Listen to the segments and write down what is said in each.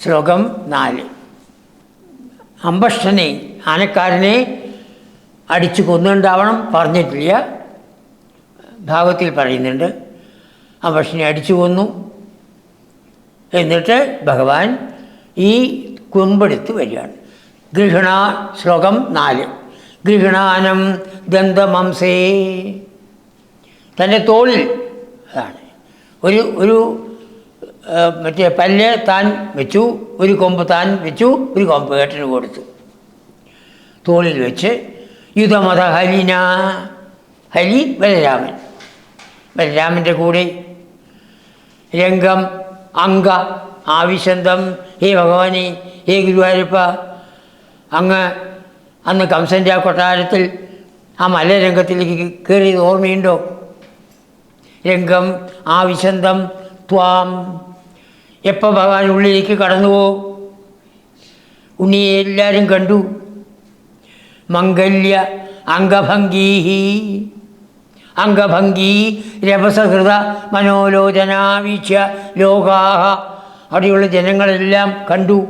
ശ്ലോകം 4. അംബഷ്ടനെ ആനക്കാരനെ അടിച്ചു കൊന്നുണ്ടാവണം, പറഞ്ഞിട്ടില്ല, ഭാഗത്തിൽ പറയുന്നുണ്ട്. അംബഷ്ടനെ അടിച്ചു കൊന്നു. എന്നിട്ട് ഭഗവാൻ ഈ കൊമ്പെടുത്ത് വരികയാണ്. ഗൃഹണ ശ്ലോകം 4. ഗൃഹണാനം ദന്തമംസേ, തൻ്റെ തോളിൽ അതാണ് ഒരു മറ്റേ പല്ല് താൻ വെച്ചു, ഒരു കൊമ്പ് താൻ വെച്ചു, ഒരു കൊമ്പ് ഏട്ടന് കൊടുത്തു. തോളിൽ വെച്ച് യുധമത ഹലിന, ഹലി ബലരാമൻ, ബലരാമൻ്റെ കൂടെ രംഗം അംഗ ആവിശന്തം, ഹേ ഭഗവാനെ, ഹേ ഗുരുവായൂരപ്പ, അങ്ങ് അന്ന് കംസൻ്റെ ആ കൊട്ടാരത്തിൽ ആ മലരംഗത്തിലേക്ക് കയറിയത് ഓർമ്മയുണ്ടോ? രംഗം ആവിശന്തം ത്വാം, എപ്പോൾ ഭഗവാൻ ഉള്ളിലേക്ക് കടന്നുവോ ഉണ്ണിയെ എല്ലാവരും കണ്ടു. മംഗല്യ അംഗഭംഗീഹി, അംഗഭംഗീ രഭസഹൃത മനോലോചനാവീക്ഷ്യ ലോകാഹ, അവിടെയുള്ള ജനങ്ങളെല്ലാം കണ്ടു.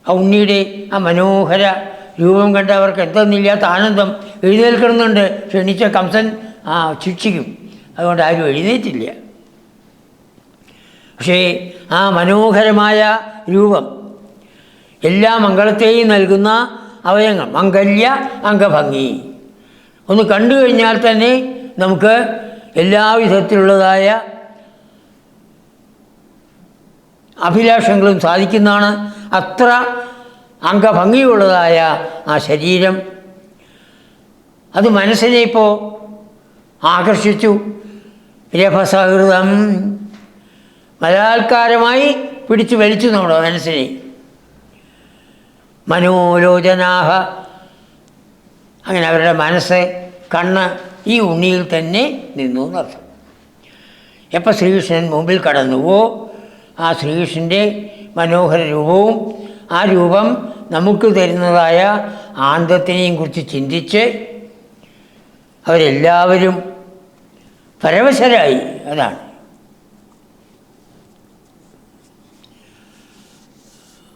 ആ ഉണ്ണിയുടെ ആ മനോഹര രൂപം കണ്ട് അവർക്ക് എന്തെന്നില്ലാത്ത ആനന്ദം. എഴുന്നേൽക്കണമെന്നുണ്ട്, ക്ഷണിച്ച കംസൻ ശിക്ഷിക്കും, അതുകൊണ്ട് ആരും എഴുന്നേറ്റില്ല. പക്ഷേ ആ മനോഹരമായ രൂപം, എല്ലാ മംഗളത്തെയും നൽകുന്ന അവയവങ്ങൾ, മംഗല്യ അംഗഭംഗി, ഒന്ന് കണ്ടു കഴിഞ്ഞാൽ തന്നെ നമുക്ക് എല്ലാവിധത്തിലുള്ളതായ അഭിലാഷങ്ങളും സാധിക്കുന്നതാണ്. അത്ര അംഗഭംഗിയുള്ളതായ ആ ശരീരം, അത് മനസ്സിനെ ഇപ്പോൾ ആകർഷിച്ചു. രഭസഹൃദം, ബലാത്കാരമായി പിടിച്ചു വലിച്ചു നമ്മുടെ മനസ്സിനെ. മനോലോചനാഹ, അങ്ങനെ അവരുടെ മനസ്സ്, കണ്ണ് ഈ ഉണ്ണിയിൽ തന്നെ നിന്നു എന്നർത്ഥം. എപ്പോൾ ശ്രീകൃഷ്ണൻ മുമ്പിൽ കടന്നുവോ ആ ശ്രീകൃഷ്ണൻ്റെ മനോഹര രൂപവും ആ രൂപം നമുക്ക് തരുന്നതായ ആനന്ദത്തിനെയും കുറിച്ച് ചിന്തിച്ച് അവരെല്ലാവരും പരവശരായി. അതാണ്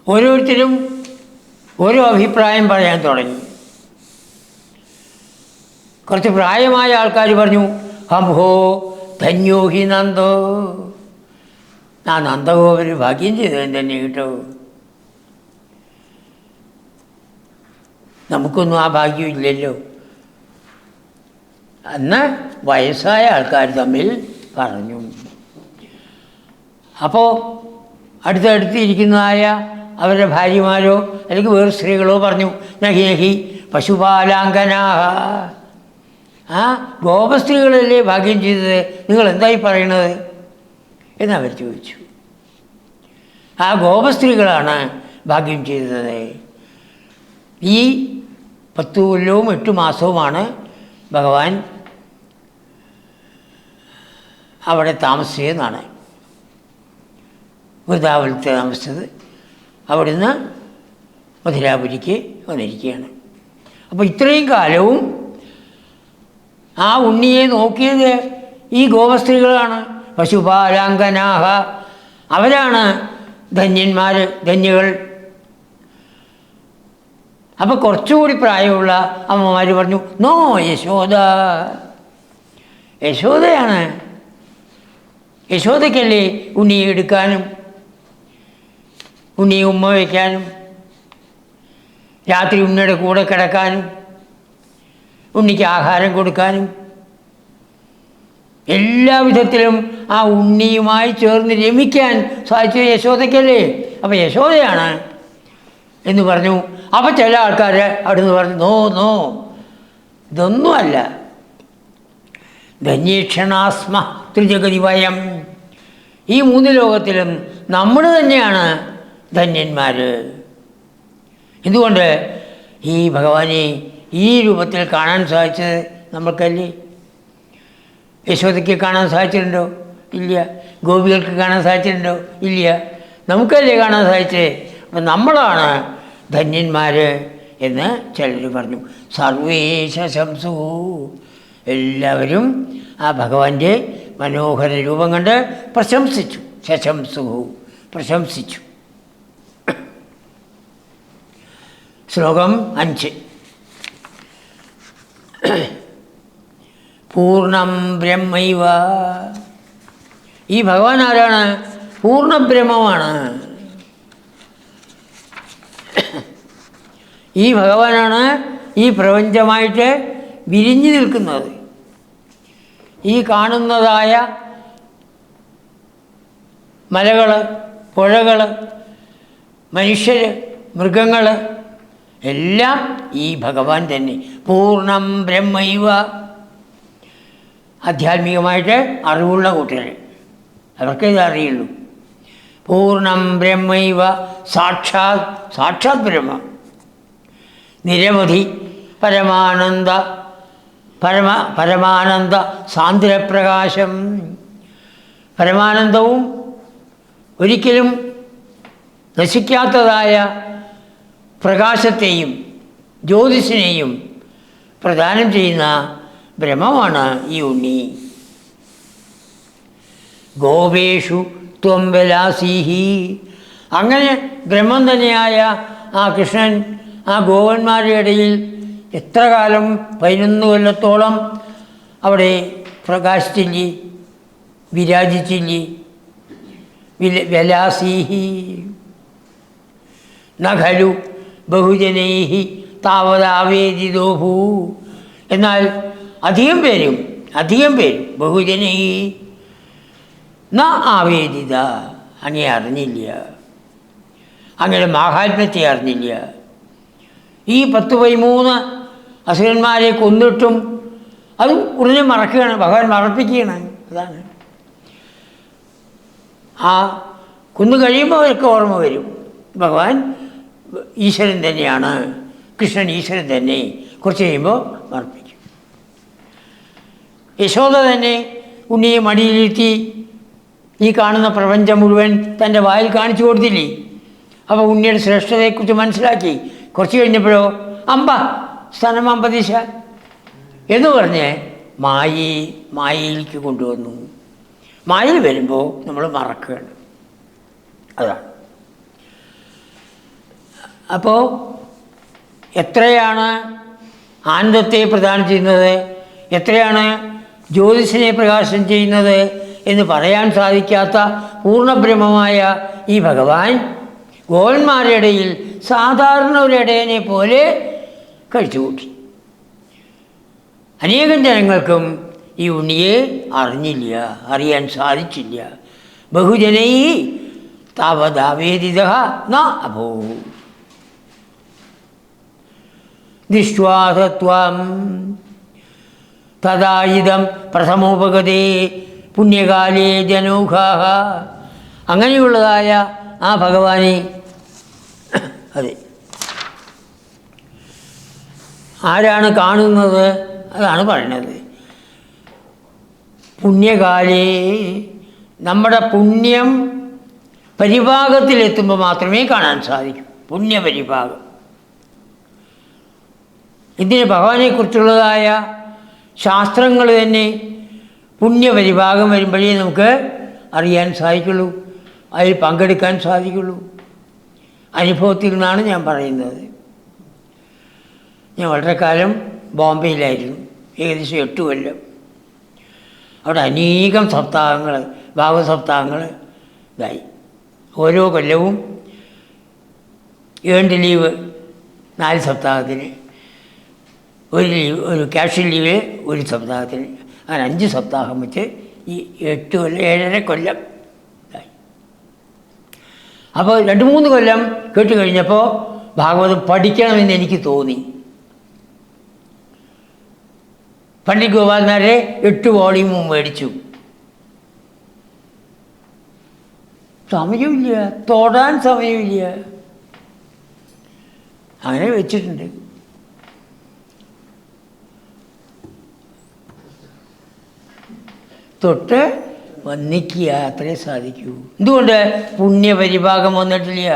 ഓരോരുത്തരും ഓരോ അഭിപ്രായം പറയാൻ തുടങ്ങി. കുറച്ച് പ്രായമായ ആൾക്കാർ പറഞ്ഞു, ഹംഹോ ധന്യോ ഹി നന്ദോ, ആ നന്ദഗോപര് ഭാഗ്യം ചെയ്തവൻ തന്നെ കേട്ടോ, നമുക്കൊന്നും ആ ഭാഗ്യമില്ലല്ലോ. അന്ന് വയസ്സായ ആൾക്കാർ തമ്മിൽ പറഞ്ഞു. അപ്പോൾ അടുത്തടുത്തിരിക്കുന്നതായ അവരുടെ ഭാര്യമാരോ അല്ലെങ്കിൽ വേറെ സ്ത്രീകളോ പറഞ്ഞു, നഹി നഹി പശുപാലാങ്കനാഹ, ആ ഗോപസ്ത്രീകളല്ലേ ഭാഗ്യം ചെയ്തത്, നിങ്ങൾ എന്തായി പറയണത് എന്നവർ ചോദിച്ചു. ആ ഗോപസ്ത്രീകളാണ് ഭാഗ്യം ചെയ്തത്. ഈ 10 കൊല്ലവും 8 മാസവുമാണ് ഭഗവാൻ അവിടെ താമസിച്ചതെന്നാണ്, വൃന്ദാവനത്തിൽ താമസിച്ചത്. അവിടുന്ന് മധുരാപുരിക്ക് വന്നിരിക്കുകയാണ്. അപ്പോൾ ഇത്രയും കാലവും ആ ഉണ്ണിയെ നോക്കിയത് ഈ ഗോപസ്ത്രീകളാണ്, പശുപാലാങ്കനാഹ, അവരാണ് ധന്യന്മാർ, ധന്യകൾ. അപ്പോൾ കുറച്ചുകൂടി പ്രായമുള്ള അമ്മമാർ പറഞ്ഞു, നോ യശോദ, യശോദയാണ്, യശോദയ്ക്കല്ലേ ഉണ്ണിയെ എടുക്കാനും ഉണ്ണിയെ ഉമ്മ വയ്ക്കാനും രാത്രി ഉണ്ണിയുടെ കൂടെ കിടക്കാനും ഉണ്ണിക്ക് ആഹാരം കൊടുക്കാനും എല്ലാവിധത്തിലും ആ ഉണ്ണിയുമായി ചേർന്ന് രമിക്കാൻ സാധിച്ചത് യശോദയ്ക്കല്ലേ, അപ്പോൾ യശോദയാണ് എന്ന് പറഞ്ഞു. അപ്പോൾ ചില ആൾക്കാർ അവിടുന്ന് പറഞ്ഞു, നോ നോ, ഇതൊന്നുമല്ല, ധന്യക്ഷണാസ്മ ത്രിജഗതി വയം, ഈ 3 ലോകത്തിലും നമ്മൾ തന്നെയാണ് ധന്യന്മാർ. എന്തുകൊണ്ട് ഈ ഭഗവാനെ ഈ രൂപത്തിൽ കാണാൻ സാധിച്ചത് നമ്മൾക്കല്ലേ? യശോദയ്ക്ക് കാണാൻ സാധിച്ചിട്ടുണ്ടോ? ഇല്ല. ഗോപികൾക്ക് കാണാൻ സാധിച്ചിട്ടുണ്ടോ? ഇല്ല. നമുക്കല്ലേ കാണാൻ സാധിച്ചത്? അപ്പം നമ്മളാണ് ധന്യന്മാർ എന്ന് ചിലർ പറഞ്ഞു. സർവേശ ശംസു, എല്ലാവരും ആ ഭഗവാന്റെ മനോഹര രൂപം കണ്ട് പ്രശംസിച്ചു. ശശംസു, പ്രശംസിച്ചു. ശ്ലോകം 5. പൂർണ്ണം ബ്രഹ്മൈവ. ഈ ഭഗവാൻ ആരാണ്? പൂർണ്ണബ്രഹ്മമാണ്. ഈ ഭഗവാനാണ് ഈ പ്രപഞ്ചമായിട്ട് വിരിഞ്ഞു നിൽക്കുന്നത്. ഈ കാണുന്നതായ മലകൾ, പുഴകൾ, മനുഷ്യർ, മൃഗങ്ങൾ എല്ലാം ഈ ഭഗവാൻ തന്നെ. പൂർണ്ണം ബ്രഹ്മൈവ. ആധ്യാത്മികമായിട്ട് അറിവുള്ള കൂട്ടർ അവർക്കേ ഇത് അറിയുള്ളൂ. പൂർണ്ണം ബ്രഹ്മൈവ സാക്ഷാത് ബ്രഹ്മ. നിരവധി പരമാനന്ദ സാന്ദ്രപ്രകാശം. പരമാനന്ദവും ഒരിക്കലും നശിക്കാത്തതായ പ്രകാശത്തെയും ജ്യോതിസിനെയും പ്രദാനം ചെയ്യുന്ന ബ്രഹ്മമാണ് ഈ ഉണ്ണി. ഗോപേഷു ത്വം വിലാസീഹി. അങ്ങനെ ബ്രഹ്മം തന്നെയായ ആ കൃഷ്ണൻ ആ ഗോവന്മാരുടെ ഇടയിൽ എത്ര കാലം, 11 കൊല്ലത്തോളം അവിടെ പ്രകാശിച്ചില്ലേ, വിരാജിച്ചില്ലേ. വിലാസീഹി നഖലു ബഹുജനൈഹി താവതാവേദിതോ ഭൂ. എന്നാൽ അധികം പേരും ബഹുജനൈ ന ആവേദിത, അങ്ങനെ അറിഞ്ഞില്ല, അങ്ങനെ മാഹാത്മ്യത്തെ അറിഞ്ഞില്ല. ഈ 10-13 അസുരന്മാരെ കൊന്നിട്ടും അത് ഉടനെ മറക്കുകയാണ്, ഭഗവാൻ മറപ്പിക്കുകയാണ്. അതാണ് ആ കൊന്നു കഴിയുമ്പോൾ അവർക്ക് ഓർമ്മ വരും, ഭഗവാൻ ഈശ്വരൻ തന്നെയാണ്, കൃഷ്ണൻ ഈശ്വരൻ തന്നെ. കുറച്ച് കഴിയുമ്പോൾ മറപ്പിക്കും. യശോദ തന്നെ ഉണ്ണിയെ മടിയിലിരുത്തി ഈ കാണുന്ന പ്രപഞ്ചം മുഴുവൻ തൻ്റെ വായിൽ കാണിച്ചു കൊടുത്തില്ലേ. അപ്പോൾ ഉണ്ണിയുടെ ശ്രേഷ്ഠതയെക്കുറിച്ച് മനസ്സിലാക്കി. കുറച്ച് കഴിഞ്ഞപ്പോഴോ സ്ഥലം അമ്പദിശ എന്ന് പറഞ്ഞ് മായയിലേക്ക് കൊണ്ടുവന്നു. മായയിൽ വരുമ്പോൾ നമ്മൾ മറക്കുകയാണ്. അതാണ്. അപ്പോൾ എത്രയാണ് ആനന്ദത്തെ പ്രദാനം ചെയ്യുന്നത്, എത്രയാണ് ജ്യോതിസിനെ പ്രകാശനം ചെയ്യുന്നത് എന്ന് പറയാൻ സാധിക്കാത്ത പൂർണ്ണബ്രഹ്മമായ ഈ ഭഗവാൻ ഗോവന്മാരുടെ ഇടയിൽ സാധാരണ ഒരു ഇടയനെ പോലെ കഴിച്ചുകൂട്ടി. അനേകം ജനങ്ങൾക്കും ഈ ഉണ്ണിയെ അറിയാൻ സാധിച്ചില്ല. ബഹുജനൈ താവതാവേദിത ന അഭൂ. നിശ്വാസത്വം തദായിതം പ്രഥമോപഗതേ പുണ്യകാലേ ജനൗഘാഹ. അങ്ങനെയുള്ളതായ ആ ഭഗവാനെ അതെ ആരാണ് കാണുന്നത്? അതാണ് പറയുന്നത്. പുണ്യകാലേ, നമ്മുടെ പുണ്യം പരിഭാഗത്തിലെത്തുമ്പോൾ മാത്രമേ കാണാൻ സാധിക്കൂ. പുണ്യപരിഭാഗം. ഇതിന് ഭഗവാനെക്കുറിച്ചുള്ളതായ ശാസ്ത്രങ്ങൾ തന്നെ പുണ്യപരിഭാഗം വരുമ്പോഴേ നമുക്ക് അറിയാൻ സാധിക്കുള്ളൂ, അതിൽ പങ്കെടുക്കാൻ സാധിക്കുള്ളൂ. അനുഭവത്തിൽ നിന്നാണ് ഞാൻ പറയുന്നത്. ഞാൻ വളരെ കാലം ബോംബെയിലായിരുന്നു, ഏകദേശം 8 കൊല്ലം. അവിടെ അനേകം സപ്താഹങ്ങൾ, ഭാഗവത സപ്താഹങ്ങൾ ഇതായി. ഓരോ കൊല്ലവും ഏൺഡ് ലീവ് 4 സപ്താഹത്തിന്, ഒരു ക്യാഷ്വൽ ലീവ് 1 സപ്താഹത്തിന്, അങ്ങനെ 5 സപ്താഹം വെച്ച് ഈ 8 കൊല്ലം 7.5 കൊല്ലം ഇതായി. അപ്പോൾ 2-3 കൊല്ലം കേട്ട് കഴിഞ്ഞപ്പോൾ ഭാഗവതം പഠിക്കണമെന്ന് എനിക്ക് തോന്നി. പണ്ഡിറ്റ് ഗോപാൽനാരെ 8 വോളിയൂമും മേടിച്ചു. സമയമില്ല, തൊടാൻ സമയമില്ല, അങ്ങനെ വെച്ചിട്ടുണ്ട്. തൊട്ട് വന്നിക്കുക അത്രേ സാധിക്കൂ. എന്തുകൊണ്ട്? പുണ്യപരിഭാഗം വന്നിട്ടില്ല.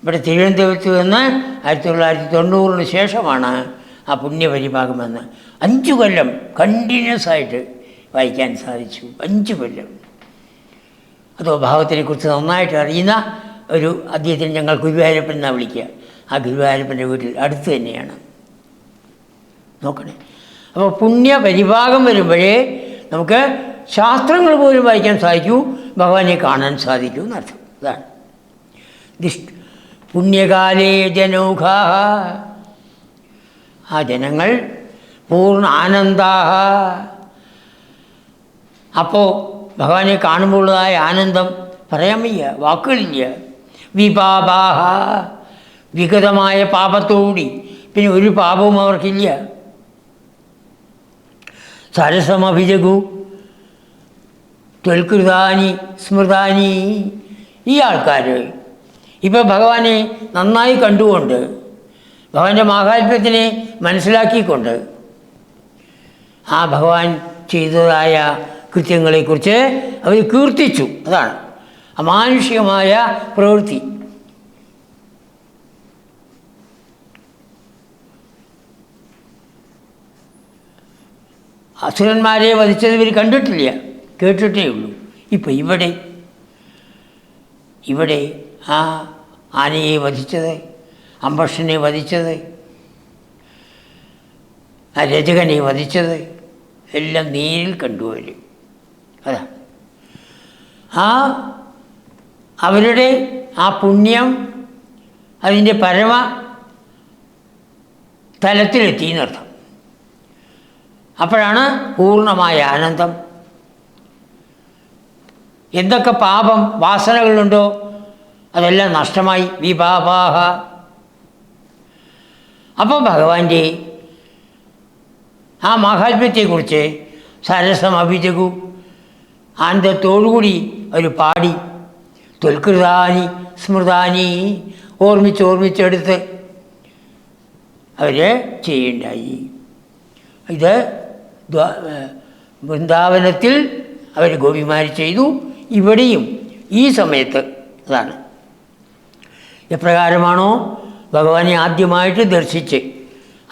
ഇവിടെ തിരുവനന്തപുരത്ത് നിന്ന് 1990 ശേഷമാണ് ആ പുണ്യപരിഭാഗം വന്ന്. 5 കൊല്ലം കണ്ടിന്യൂസ് ആയിട്ട് വായിക്കാൻ സാധിച്ചു. 5 കൊല്ലം. അതോ ഭാവത്തിനെക്കുറിച്ച് നന്നായിട്ട് അറിയുന്ന ഒരു അദ്ദേഹത്തിന് ഞങ്ങൾ ഗുരുവായൂരപ്പൻ എന്നാണ് വിളിക്കുക. ആ ഗുരുവായൂരപ്പൻ്റെ വീട്ടിൽ അടുത്ത് തന്നെയാണ്. നോക്കണേ. അപ്പോൾ പുണ്യപരിഭാഗം വരുമ്പോഴേ നമുക്ക് ശാസ്ത്രങ്ങൾ പോലും വായിക്കാൻ സാധിക്കൂ, ഭഗവാനെ കാണാൻ സാധിക്കൂ എന്നർത്ഥം. അതാണ് പുണ്യകാലേ ജനൗഘാ, ആ ജനങ്ങൾ പൂർണ്ണ ആനന്ദാഹ. അപ്പോൾ ഭഗവാനെ കാണുമ്പോഴുള്ളതായ ആനന്ദം പറയാൻ വയ്യ, വാക്കുകളില്ല. വിപാപാഹ, വിഗതമായ പാപത്തോടുകൂടി, പിന്നെ ഒരു പാപവും അവർക്കില്ല. സരസമഭിജഗു ത്വൽകൃതാനി സ്മൃതാനി. ഈ ആൾക്കാർ ഇപ്പോൾ ഭഗവാനെ നന്നായി കണ്ടുകൊണ്ട്, ഭഗവാന്റെ മാഹാത്മ്യത്തിനെ മനസ്സിലാക്കിക്കൊണ്ട്, ആ ഭഗവാൻ ചെയ്തതായ കൃത്യങ്ങളെക്കുറിച്ച് അവർ കീർത്തിച്ചു. അതാണ് അമാനുഷികമായ പ്രവൃത്തി. അസുരന്മാരെ വധിച്ചത് ഇവർ കണ്ടിട്ടില്ല, കേട്ടിട്ടേ ഉള്ളൂ. ഇപ്പം ഇവിടെ ആ ആനയെ വധിച്ചത്, അംബർഷനെ വധിച്ചത്, ആ രജകനെ വധിച്ചത് എല്ലാം നേരിൽ കണ്ടുവരും. അതാണ് അവരുടെ ആ പുണ്യം അതിൻ്റെ പരമ തലത്തിലെത്തി എന്നർത്ഥം. അപ്പോഴാണ് പൂർണ്ണമായ ആനന്ദം. എന്തൊക്കെ പാപം വാസനകളുണ്ടോ അതെല്ലാം നഷ്ടമായി. വിപാപാഹ. അപ്പോൾ ഭഗവാന്റെ ആ മാഹാത്മ്യത്തെക്കുറിച്ച് സരസം അഭിജഗു, ആനന്ദത്തോടുകൂടി അവർ പാടി. ത്വൽകൃതാനി സ്മൃതാനി, ഓർമ്മിച്ചെടുത്ത് അവർ ചെയ്യുണ്ടായി. ഇത് വൃന്ദാവനത്തിൽ അവർ ഗോപിമാർ ചെയ്തു, ഇവിടെയും ഈ സമയത്ത്. അതാണ് എപ്രകാരമാണോ ഭഗവാനെ ആദ്യമായിട്ട് ദർശിച്ച്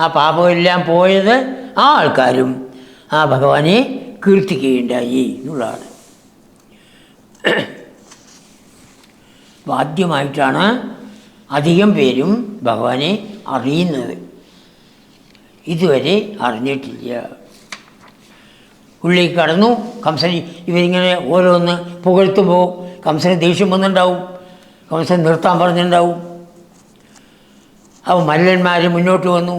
ആ പാപമെല്ലാം പോയത്, ആ ആൾക്കാരും ആ ഭഗവാനെ കീർത്തിക്കുകയുണ്ടായി എന്നുള്ളതാണ്. ആദ്യമായിട്ടാണ് അധികം പേരും ഭഗവാനെ അറിയുന്നത്. ഇതുവരെ അറിഞ്ഞിട്ടില്ല. ഉള്ളിലേക്ക് കടന്നു. കംസൻ ഇവരിങ്ങനെ ഓരോന്ന് പുകഴ്ത്തുമ്പോൾ കംസന് ദേഷ്യം വന്നിട്ടുണ്ടാവും, കംസൻ നിർത്താൻ പറഞ്ഞിട്ടുണ്ടാവും. അപ്പോൾ മല്ലന്മാർ മുന്നോട്ട് വന്നു.